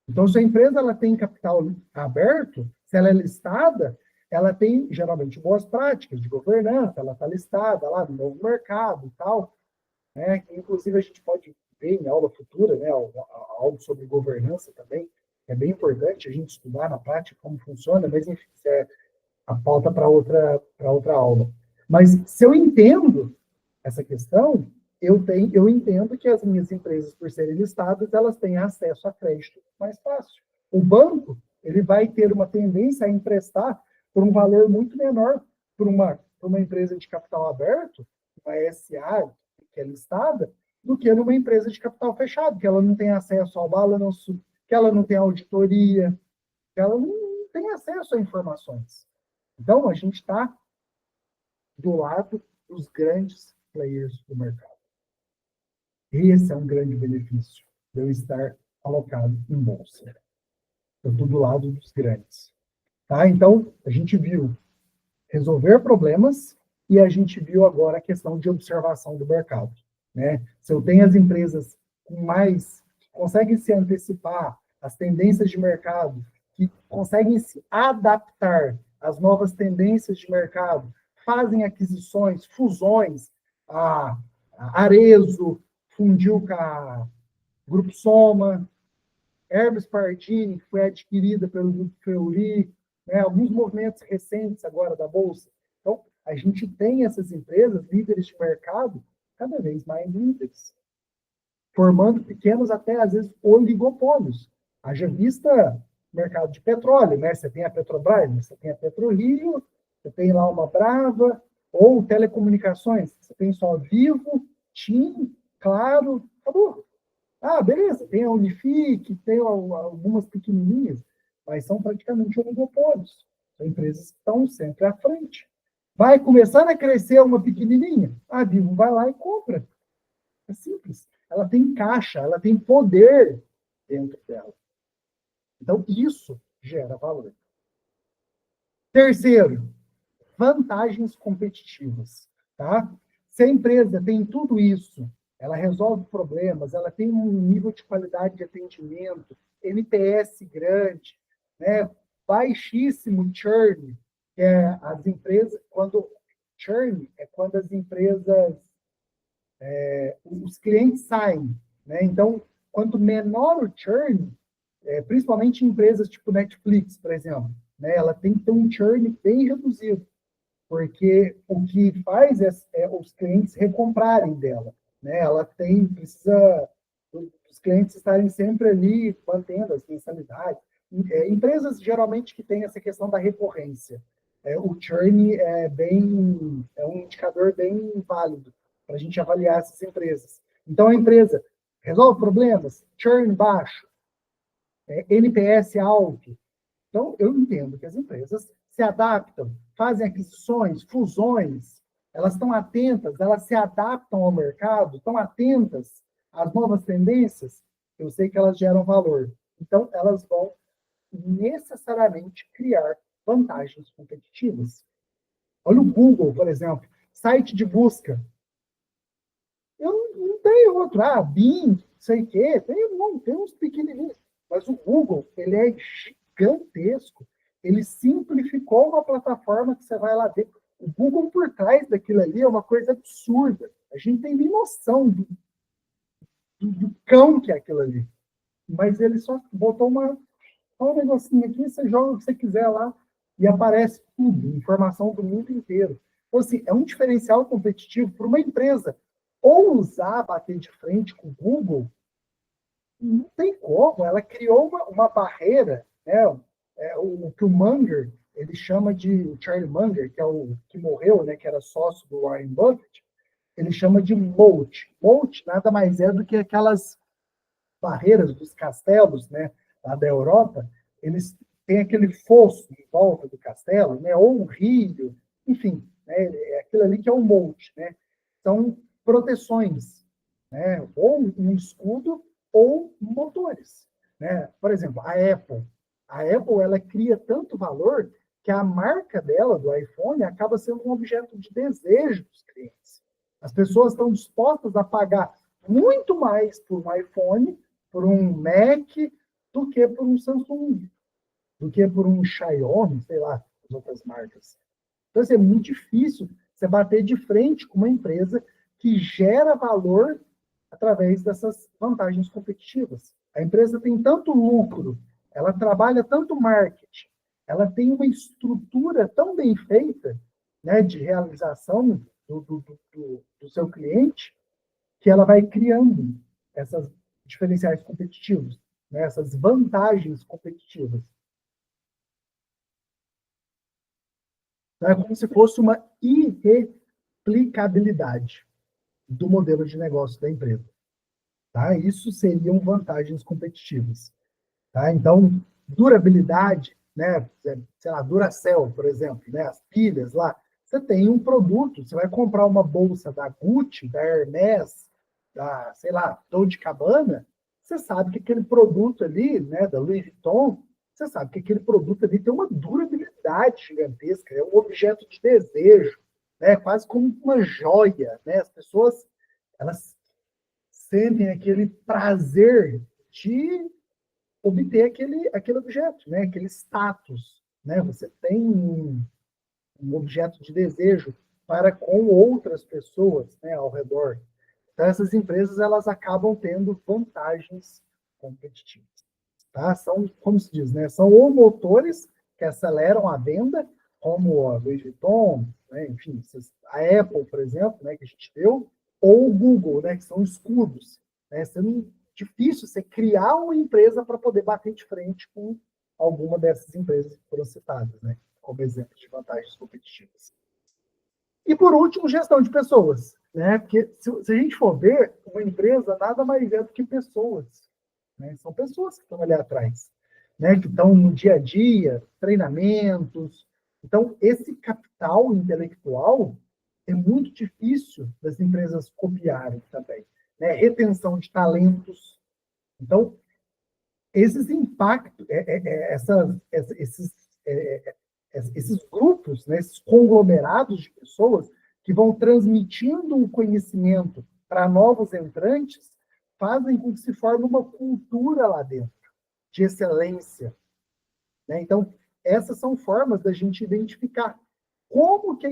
Então, se a empresa ela tem capital aberto, se ela é listada, ela tem geralmente boas práticas de governança, ela está listada lá no novo mercado e tal, né? Inclusive, a gente pode ver em aula futura, né, algo sobre governança também. É bem importante a gente estudar na prática como funciona, mas enfim, isso é a pauta para outra aula. Mas se eu entendo essa questão, eu entendo que as minhas empresas, por serem listadas, elas têm acesso a crédito mais fácil. O banco, ele vai ter uma tendência a emprestar por um valor muito menor para uma empresa de capital aberto, uma SA, que é listada, do que numa empresa de capital fechado, que ela não tem acesso ao balanço, que ela não tem auditoria, que ela não tem acesso a informações. Então, a gente está do lado dos grandes players do mercado. Esse é um grande benefício de eu estar alocado em bolsa. Eu estou do lado dos grandes. Tá? Então, a gente viu resolver problemas e a gente viu agora a questão de observação do mercado. Né? Se eu tenho as empresas com mais, que conseguem se antecipar às tendências de mercado, que conseguem se adaptar às novas tendências de mercado, fazem aquisições, fusões, a Arezzo fundiu com a Grupo Soma, Hermes Pardini, que foi adquirida pelo Grupo Fleury, né, alguns movimentos recentes agora da Bolsa. Então, a gente tem essas empresas, líderes de mercado, cada vez mais líderes, formando pequenos, até às vezes, oligopólios. Haja vista mercado de petróleo, né? Você tem a Petrobras, você tem a PetroRio, você tem lá uma Brava, ou telecomunicações, você tem só Vivo, TIM, Claro, acabou. Ah, beleza, tem a Unifique, tem algumas pequenininhas, mas são praticamente oligopólios. São empresas que estão sempre à frente. Vai começar a crescer uma pequenininha? A Vivo vai lá e compra. É simples. Ela tem caixa, ela tem poder dentro dela. Então, isso gera valor. Terceiro, vantagens competitivas. tá? Se a empresa tem tudo isso, ela resolve problemas, ela tem um nível de qualidade de atendimento, NPS grande, né? Baixíssimo churn, que é as empresas, quando churn é quando as empresas, os clientes saem, né? Então, quanto menor o churn, principalmente em empresas tipo Netflix, por exemplo, né? Ela tem que ter um churn bem reduzido, porque o que faz é os clientes recomprarem dela, né? Ela precisa os clientes estarem sempre ali mantendo as mensalidades. Empresas geralmente que têm essa questão da recorrência. O churn é um indicador bem válido para a gente avaliar essas empresas. Então a empresa resolve problemas, churn baixo, NPS alto. Então, eu entendo que as empresas se adaptam, fazem aquisições, fusões, elas estão atentas, elas se adaptam ao mercado, estão atentas às novas tendências, eu sei que elas geram valor. Então, elas vão necessariamente criar vantagens competitivas. Olha o Google, por exemplo, site de busca. Eu não tenho outro, Bing, sei o quê, tem uns pequenininhos. Mas o Google, ele é gigantesco. Ele simplificou uma plataforma que você vai lá ver. O Google por trás daquilo ali é uma coisa absurda. A gente tem nem noção do cão que é aquilo ali. Mas ele só botou só um negocinho aqui, você joga o que você quiser lá e aparece tudo, informação do mundo inteiro. Então, assim, é um diferencial competitivo para uma empresa ousar bater de frente com o Google, não tem como. Ela criou uma barreira, né? O que o Munger, ele chama de, o Charlie Munger, que é o que morreu, né, que era sócio do Warren Buffett, ele chama de moat. Moat nada mais é do que aquelas barreiras dos castelos, né, lá da Europa, eles têm aquele fosso em volta do castelo, né, ou um rio, enfim, né, é aquilo ali que é um moat, né? São proteções, né, ou um escudo ou motores, né? Por exemplo, a Apple ela cria tanto valor que a marca dela do iPhone acaba sendo um objeto de desejo dos clientes. As pessoas estão dispostas a pagar muito mais por um iPhone, por um Mac, do que por um Samsung, do que por um Xiaomi, sei lá, as outras marcas. Então, assim, é muito difícil você bater de frente com uma empresa que gera valor através dessas vantagens competitivas. A empresa tem tanto lucro, ela trabalha tanto marketing, ela tem uma estrutura tão bem feita, né, de realização do seu cliente, que ela vai criando essas diferenciais competitivos, né, essas vantagens competitivas. Então, é como se fosse uma irreplicabilidade do modelo de negócio da empresa. Tá? Isso seriam vantagens competitivas. Tá? Então, durabilidade, né? Sei lá, Duracell, por exemplo, né? As pilhas lá, você tem um produto, você vai comprar uma bolsa da Gucci, da Hermès, da, sei lá, Dolce Gabbana, você sabe que aquele produto ali, né, da Louis Vuitton, você sabe que aquele produto ali tem uma durabilidade gigantesca, é um objeto de desejo, né, quase como uma joia, né? As pessoas, elas sentem aquele prazer de obter aquele objeto, né? Aquele status. Né? Você tem um objeto de desejo para com outras pessoas, né, ao redor. Então, essas empresas elas acabam tendo vantagens competitivas. Tá? São, como se diz, né? São ou motores que aceleram a venda, como a Louis Vuitton, né? Enfim, a Apple, por exemplo, né, que a gente deu, ou o Google, né, que são escudos. Né? Sendo difícil você criar uma empresa para poder bater de frente com alguma dessas empresas que foram citadas, né, como exemplo de vantagens competitivas. E, por último, gestão de pessoas. Né? Porque, se a gente for ver, uma empresa nada mais é do que pessoas. Né? São pessoas que estão ali atrás, né? Que estão no dia a dia, treinamentos. Então, esse capital intelectual é muito difícil das empresas copiarem também. Né? Retenção de talentos. Então, esses impactos, esses grupos, né, esses conglomerados de pessoas que vão transmitindo o conhecimento para novos entrantes, fazem com que se forme uma cultura lá dentro, de excelência. Né? Então, essas são formas da gente identificar como que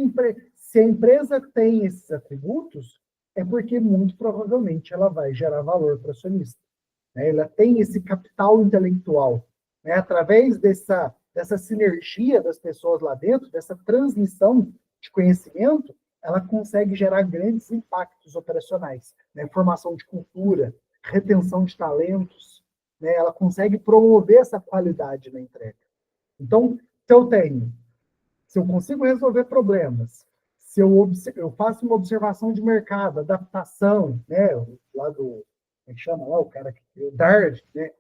se a empresa tem esses atributos, é porque, muito provavelmente, ela vai gerar valor para o acionista. Né? Ela tem esse capital intelectual. Né? Através dessa sinergia das pessoas lá dentro, dessa transmissão de conhecimento, ela consegue gerar grandes impactos operacionais. Né? Formação de cultura, retenção de talentos. Né? Ela consegue promover essa qualidade na entrega. Então, se eu consigo resolver problemas, se eu faço uma observação de mercado, adaptação, né, lá do, como é que chama lá, o cara que o Darwin, né,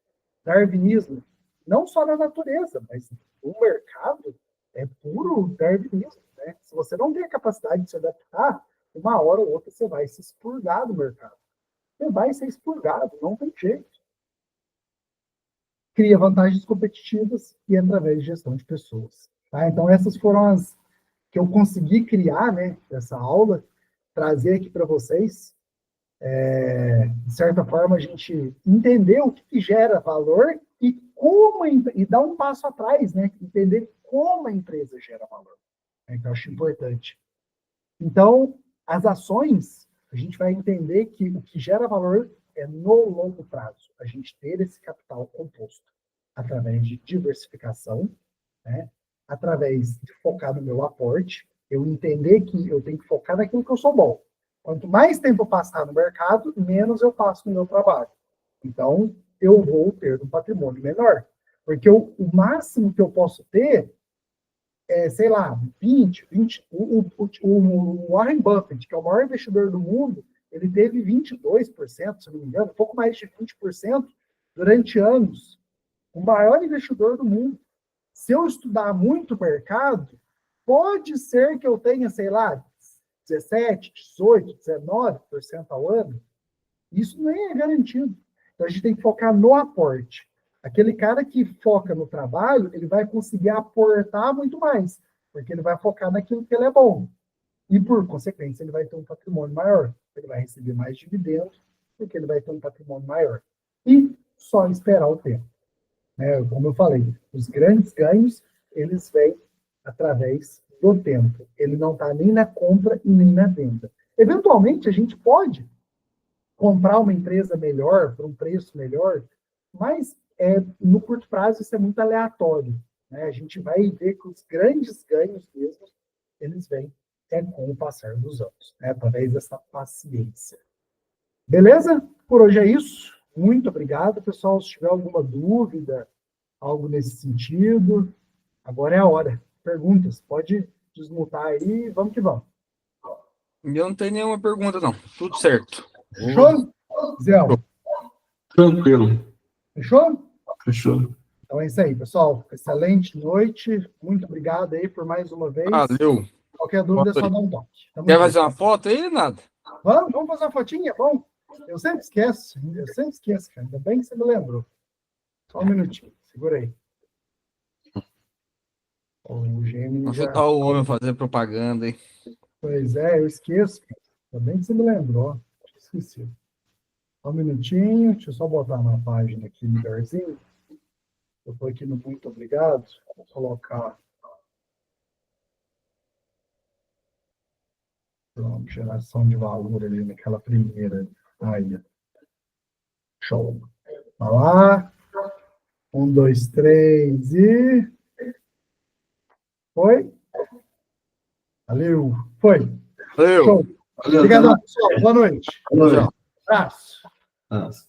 darwinismo, não só na natureza, mas no mercado é puro darwinismo, né? Se você não tem a capacidade de se adaptar, uma hora ou outra você vai se expurgar do mercado. Você vai ser expurgado, não tem jeito. Cria vantagens competitivas e através de gestão de pessoas. Tá? Então, essas foram as que eu consegui criar, né, dessa aula, trazer aqui para vocês. De certa forma, a gente entender o que gera valor e dar um passo atrás, né, entender como a empresa gera valor. Né, que eu acho importante. Então, as ações, a gente vai entender que o que gera valor é no longo prazo, a gente ter esse capital composto, através de diversificação, né? Através de focar no meu aporte, eu entender que eu tenho que focar naquilo que eu sou bom. Quanto mais tempo eu passar no mercado, menos eu passo no meu trabalho. Então, eu vou ter um patrimônio menor. Porque o máximo que eu posso ter sei lá, 20. O Warren Buffett, que é o maior investidor do mundo, ele teve 22%, se não me engano, um pouco mais de 20% durante anos. O maior investidor do mundo. Se eu estudar muito o mercado, pode ser que eu tenha, sei lá, 17, 18, 19% ao ano. Isso nem é garantido. Então, a gente tem que focar no aporte. Aquele cara que foca no trabalho, ele vai conseguir aportar muito mais, porque ele vai focar naquilo que ele é bom. E, por consequência, ele vai ter um patrimônio maior. Ele vai receber mais dividendos, porque ele vai ter um patrimônio maior. E só esperar o tempo. Né? Como eu falei, os grandes ganhos, eles vêm através do tempo. Ele não está nem na compra e nem na venda. Eventualmente, a gente pode comprar uma empresa melhor, por um preço melhor, mas no curto prazo isso é muito aleatório. Né? A gente vai ver que os grandes ganhos mesmo, eles vêm com o passar dos anos, né? Através dessa paciência. Beleza? Por hoje é isso. Muito obrigado, pessoal. Se tiver alguma dúvida, algo nesse sentido, agora é a hora. Perguntas, pode desmutar aí, vamos que vamos. Eu não tenho nenhuma pergunta, não. Tudo certo. Fechou? Zé? Tranquilo. Fechou? Fechou. Então é isso aí, pessoal. Excelente noite. Muito obrigado aí por mais uma vez. Valeu. Qualquer dúvida é só dar um toque. Quer fazer uma foto aí, nada? Vamos fazer uma fotinha, bom? Eu sempre esqueço, cara. Ainda bem que você me lembrou. Só um minutinho, segura aí. O Gêmeo já... Tá o homem fazer propaganda, hein? Pois é, eu esqueço. Ainda bem que você me lembrou. Esqueci. Só um minutinho, deixa eu só botar na página aqui melhorzinho. Eu estou aqui no muito obrigado. Vou colocar. Pronto, geração de valor ali naquela primeira. Aí. Show. Vai lá. 1, 2, 3 e. Foi? Valeu. Foi. Valeu. Show. Valeu, Obrigado, pessoal. Boa noite. Boa noite. Abraço. Nossa.